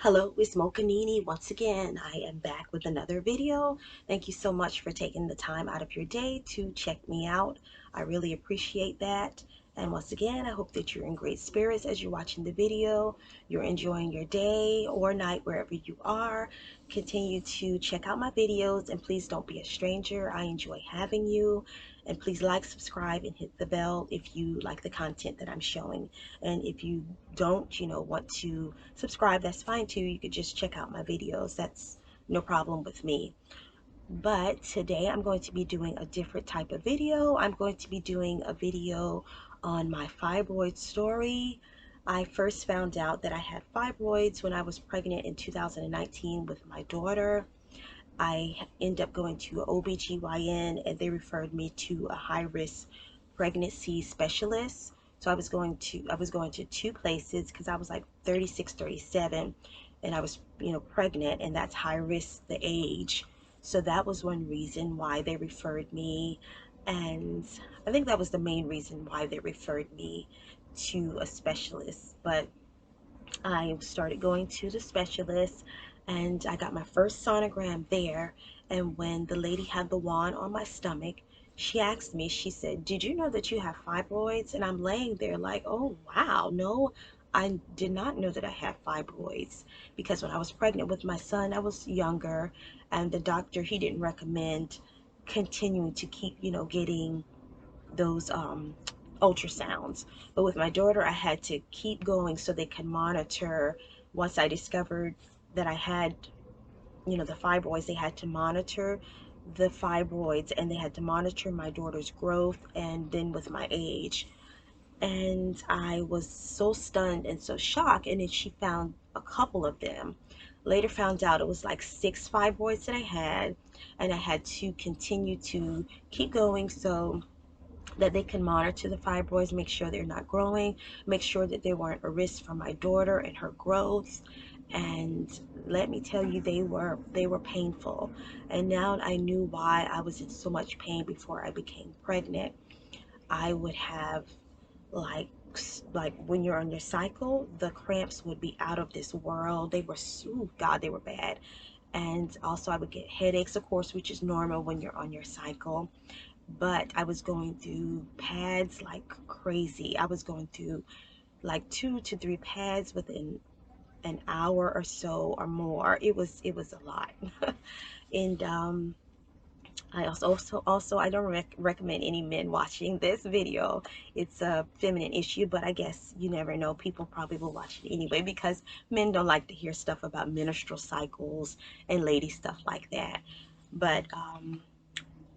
Hello, it's Mokanini. Once again, I am back with another video. Thank you so much for taking the time out of your day to check me out. I really appreciate that. And once again, I hope that you're in great spirits as you're watching the video. You're enjoying your day or night wherever you are. Continue to check out my videos and please don't be a stranger. I enjoy having you. And please like, subscribe, and hit the bell if you like the content that I'm showing. And if you don't, want to subscribe, that's fine too. You could just check out my videos. That's no problem with me. But today I'm going to be doing a different type of video. I'm going to be doing a video on my fibroid story. I first found out that I had fibroids when I was pregnant in 2019 with my daughter. I ended up going to an OBGYN and they referred me to a high-risk pregnancy specialist. So I was going to two places because I was like 36, 37 and I was, pregnant, and that's high risk, the age. So that was one reason why they referred me, and I think that was the main reason why they referred me to a specialist. But I started going to the specialist and I got my first sonogram there. And when the lady had the wand on my stomach, she asked me, she said, "Did you know that you have fibroids?" And I'm laying there like, oh, wow, no, I did not know that I had fibroids. Because when I was pregnant with my son, I was younger, and the doctor, he didn't recommend continuing to keep, getting those ultrasounds. But with my daughter, I had to keep going so they could monitor. Once I discovered that I had, the fibroids, they had to monitor the fibroids and they had to monitor my daughter's growth and then with my age. And I was so stunned and so shocked. And then she found a couple of them. Later found out it was like 6 fibroids that I had, and I had to continue to keep going so that they can monitor the fibroids, make sure they're not growing, make sure that they weren't a risk for my daughter and her growth. And let me tell you, they were painful. And now I knew why I was in so much pain before I became pregnant. I would have like when you're on your cycle, the cramps would be out of this world. They were, oh God, they were bad. And also I would get headaches, of course, which is normal when you're on your cycle. But I was going through pads like crazy. I was going through like 2 to 3 pads within an hour or so or more. It was a lot. And I also I don't recommend any men watching this video. It's a feminine issue, but I guess you never know. People probably will watch it anyway because men don't like to hear stuff about menstrual cycles and lady stuff like that. But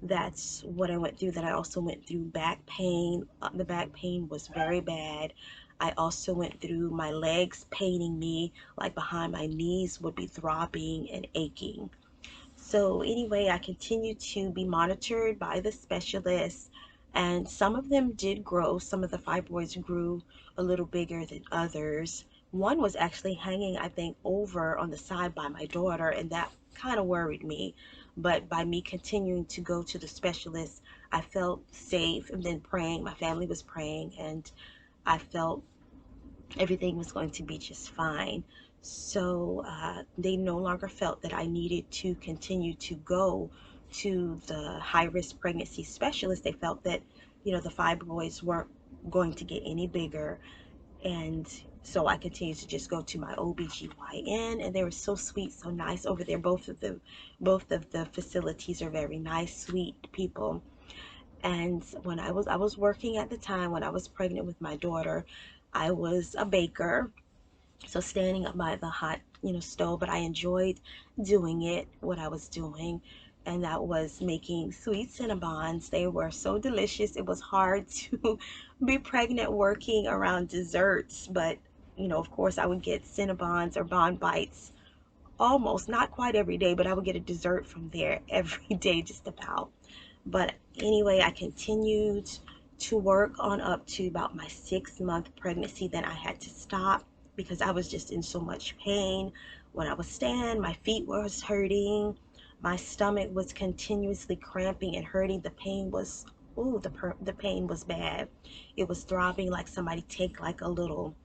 that's what I went through. That I also went through back pain. The back pain was very bad. I also went through my legs paining me, like behind my knees would be throbbing and aching. So anyway, I continued to be monitored by the specialists, and some of them did grow. Some of the fibroids grew a little bigger than others. One was actually hanging, I think, over on the side by my daughter, and that kind of worried me. But by me continuing to go to the specialist, I felt safe, and then praying. My family was praying, and I felt everything was going to be just fine. So they no longer felt that I needed to continue to go to the high risk pregnancy specialist. They felt that, the fibroids weren't going to get any bigger. And so I continued to just go to my OBGYN, and they were so sweet, so nice over there. Both of the facilities are very nice, sweet people. And when I was working at the time when I was pregnant with my daughter, I was a baker, so standing up by the hot, stove, but I enjoyed doing it, what I was doing, and that was making sweet cinnabons. They were so delicious. It was hard to be pregnant working around desserts, but of course I would get cinnabons or bon bites almost, not quite every day, but I would get a dessert from there every day, just about. But anyway, I continued to work on up to about my 6 month pregnancy. Then I had to stop because I was just in so much pain. When I was standing, my feet was hurting. My stomach was continuously cramping and hurting. The pain was, ooh, the pain was bad. It was throbbing like somebody take like a little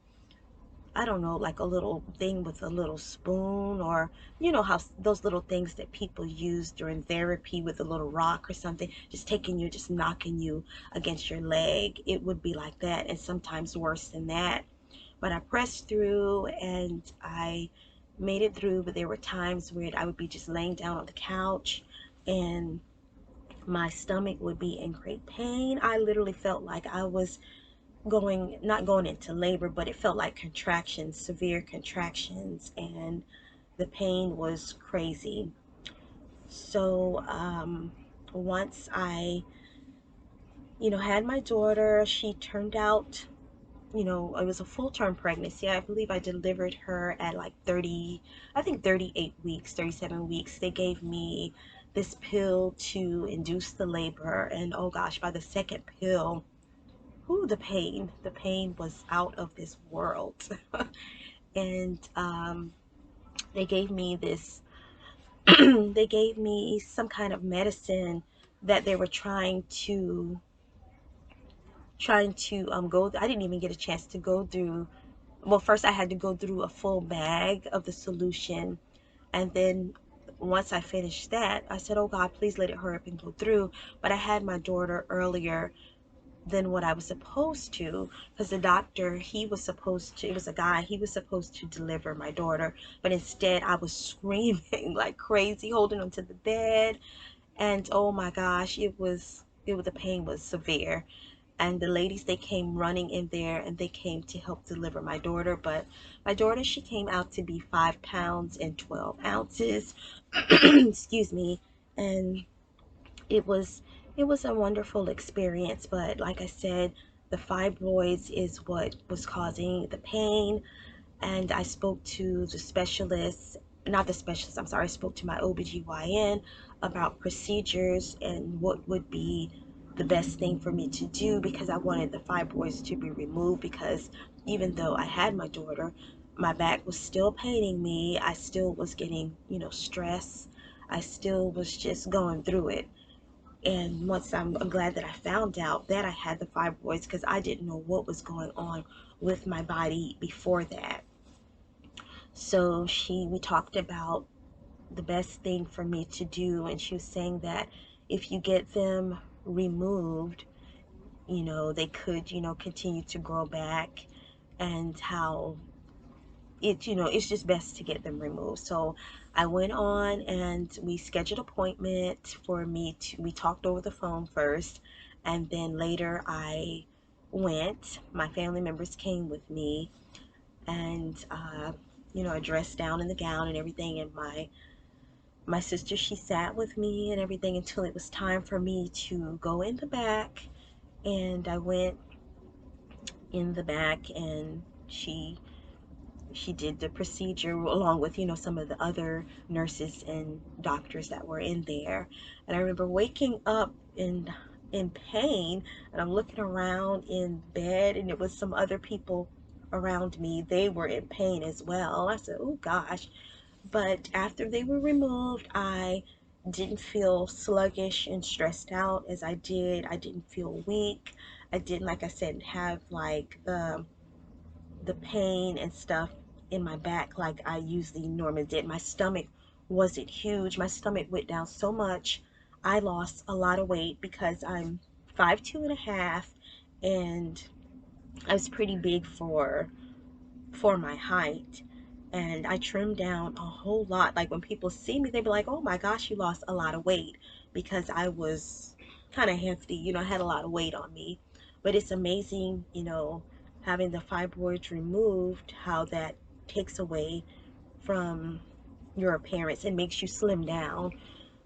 I don't know, like a little thing with a little spoon, or you know how those little things that people use during therapy with a little rock or something, just taking you, just knocking you against your leg. It would be like that, and sometimes worse than that. But I pressed through and I made it through. But there were times where I would be just laying down on the couch and my stomach would be in great pain. I literally felt like I was going, not going into labor, but it felt like contractions, severe contractions, and the pain was crazy. So once I, had my daughter, she turned out, it was a full-term pregnancy. I believe I delivered her at like 30, I think 38 weeks, 37 weeks. They gave me this pill to induce the labor, and oh gosh, by the second pill, whoo, the pain was out of this world. And they gave me this, they gave me some kind of medicine that they were trying to go. I didn't even get a chance to go through. Well, first I had to go through a full bag of the solution, and then once I finished that, I said, oh God, please let it hurry up and go through. But I had my daughter earlier than what I was supposed to, because the doctor, he was supposed to, it was a guy, he was supposed to deliver my daughter, but instead I was screaming like crazy, holding onto the bed. And oh my gosh, the pain was severe. And the ladies, they came running in there and they came to help deliver my daughter. But my daughter, she came out to be 5 pounds and 12 ounces. Excuse me. And it was it was a wonderful experience. But like I said, the fibroids is what was causing the pain. And I spoke to the specialist, not the specialist, I'm sorry, I spoke to my OBGYN about procedures and what would be the best thing for me to do, because I wanted the fibroids to be removed. Because even though I had my daughter, my back was still paining me. I still was getting, stress. I still was just going through it. And once I'm glad that I found out that I had the fibroids, because I didn't know what was going on with my body before that. So we talked about the best thing for me to do, and she was saying that if you get them removed, they could, continue to grow back, and how it's just best to get them removed. So I went on and we scheduled an appointment for me to, we talked over the phone first, and then later I went. My family members came with me, and I dressed down in the gown and everything, and my sister, she sat with me and everything until it was time for me to go in the back. And I went in the back, and she did the procedure along with, some of the other nurses and doctors that were in there. And I remember waking up in pain, and I'm looking around in bed, and it was some other people around me. They were in pain as well. I said, oh gosh. But after they were removed, I didn't feel sluggish and stressed out as I did. I didn't feel weak. I didn't, like I said, have like the pain and stuff in my back like I usually normally did. My stomach wasn't huge. My stomach went down so much. I lost a lot of weight because I'm 5'2.5", and I was pretty big for my height. And I trimmed down a whole lot. Like when people see me, they be like, oh my gosh, you lost a lot of weight, because I was kind of hefty, I had a lot of weight on me. But it's amazing, having the fibroids removed, how that takes away from your appearance and makes you slim down.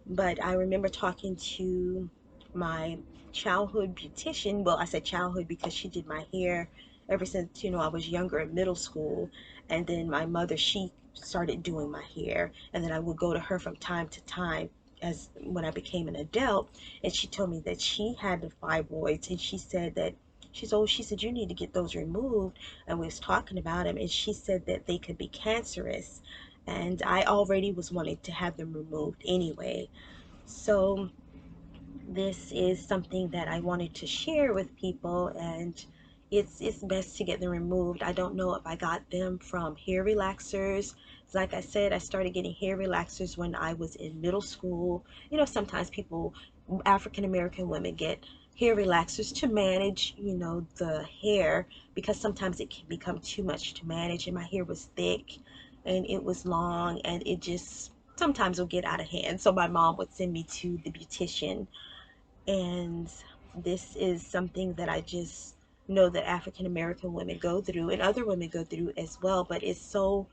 But I remember talking to my childhood beautician. Well, I said childhood because she did my hair ever since, I was younger in middle school. And then my mother, she started doing my hair. And then I would go to her from time to time as when I became an adult. And she told me that she had the fibroids, and she said that she said, you need to get those removed. And we was talking about them, and she said that they could be cancerous. And I already was wanting to have them removed anyway. So this is something that I wanted to share with people. And it's best to get them removed. I don't know if I got them from hair relaxers. Like I said, I started getting hair relaxers when I was in middle school. You know, sometimes people, African American women, get hair relaxers to manage, you know, the hair, because sometimes it can become too much to manage. And my hair was thick and it was long, and it just sometimes will get out of hand. So my mom would send me to the beautician, and this is something that I just know that African American women go through and other women go through as well. But it's so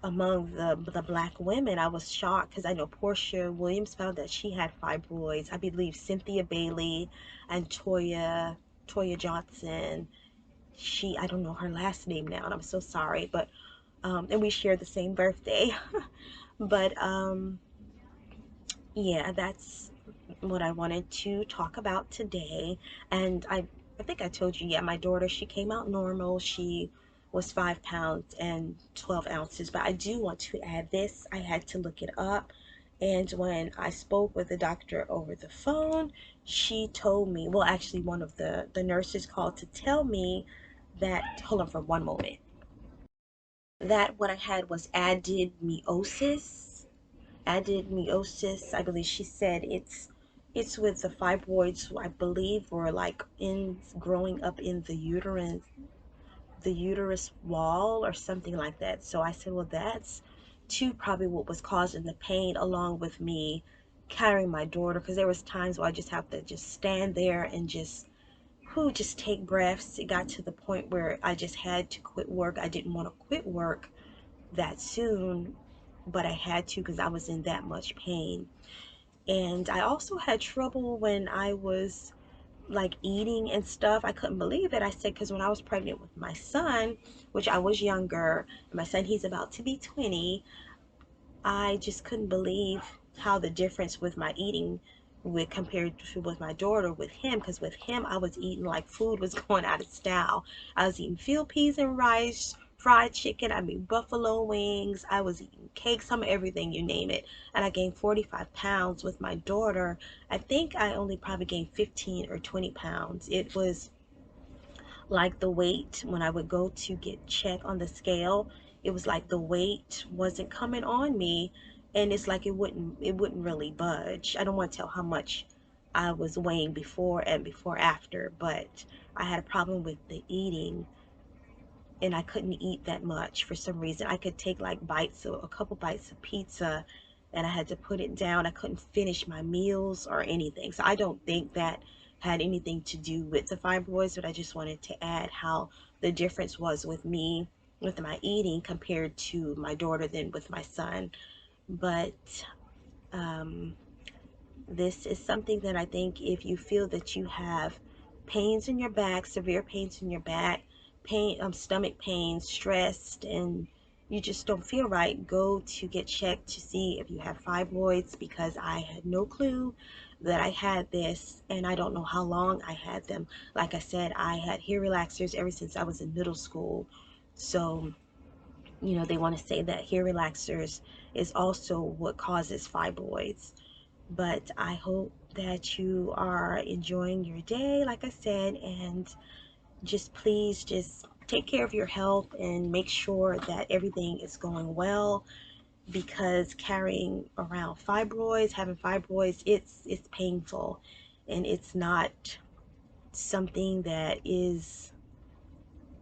among the black women, I was shocked because I know Portia Williams found that she had fibroids. I believe Cynthia Bailey and Toya Johnson. I don't know her last name now, and I'm so sorry, but and we share the same birthday. But yeah, that's what I wanted to talk about today. And I think I told you, yeah, my daughter, she came out normal. She was 5 pounds and 12 ounces. But I do want to add this. I had to look it up. And when I spoke with the doctor over the phone, she told me, well, actually, one of the nurses called to tell me that, hold on for one moment, that what I had was adenomyosis. I believe she said it's with the fibroids, I believe, were like in growing up in the uterus wall or something like that. So I said, well, that's too probably what was causing the pain, along with me carrying my daughter, because there was times where I just have to just stand there and just take breaths. It got to the point where I just had to quit work. I didn't want to quit work that soon, but I had to because I was in that much pain. And I also had trouble when I was like eating and stuff. I couldn't believe it. I said, because when I was pregnant with my son, which I was younger, and my son, he's about to be 20, I just couldn't believe how the difference with my eating with compared to with my daughter with him, because with him I was eating like food was going out of style. I was eating field peas and rice, fried chicken, I mean buffalo wings, I was eating cakes, some everything, you name it. And I gained 45 pounds. With my daughter, I think I only probably gained 15 or 20 pounds. It was like the weight, when I would go to get checked on the scale, it was like the weight wasn't coming on me, and it's like it wouldn't really budge. I don't want to tell how much I was weighing before and before after, but I had a problem with the eating, and I couldn't eat that much for some reason. I could take like bites, so a couple bites of pizza, and I had to put it down. I couldn't finish my meals or anything. So I don't think that had anything to do with the fibroids, but I just wanted to add how the difference was with me with my eating compared to my daughter than with my son. But um, this is something that I think if you feel that you have pains in your back, severe pains in your back, stomach pain, stressed, and you just don't feel right, go to get checked to see if you have fibroids, because I had no clue that I had this, and I don't know how long I had them. Like I said, I had hair relaxers ever since I was in middle school. So, you know, they want to say that hair relaxers is also what causes fibroids. But I hope that you are enjoying your day, like I said, and just please just take care of your health and make sure that everything is going well, because carrying around fibroids, having fibroids, it's painful, and it's not something that is,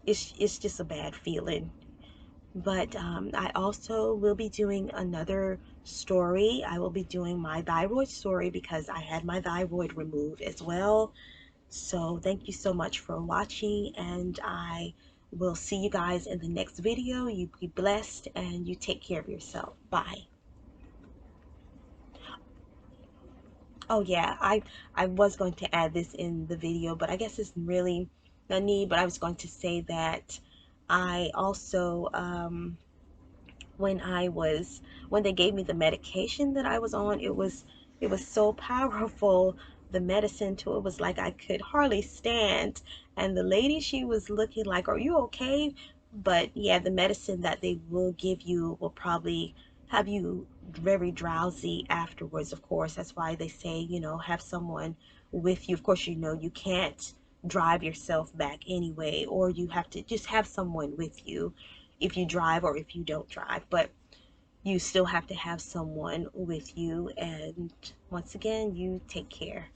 it's just a bad feeling. But I also will be doing another story. I will be doing my thyroid story because I had my thyroid removed as well. So thank you so much for watching, and I will see you guys in the next video. You be blessed and you take care of yourself. Bye. Oh yeah, I was going to add this in the video, but I guess it's really no need. But I was going to say that I also when they gave me the medication that I was on, it was so powerful, the medicine, too. It was like I could hardly stand, and the lady, she was looking like, are you okay? But yeah, the medicine that they will give you will probably have you very drowsy afterwards. Of course, that's why they say, you know, have someone with you. Of course, you know, you can't drive yourself back anyway, or you have to just have someone with you if you drive or if you don't drive. But you still have to have someone with you. And once again, you take care.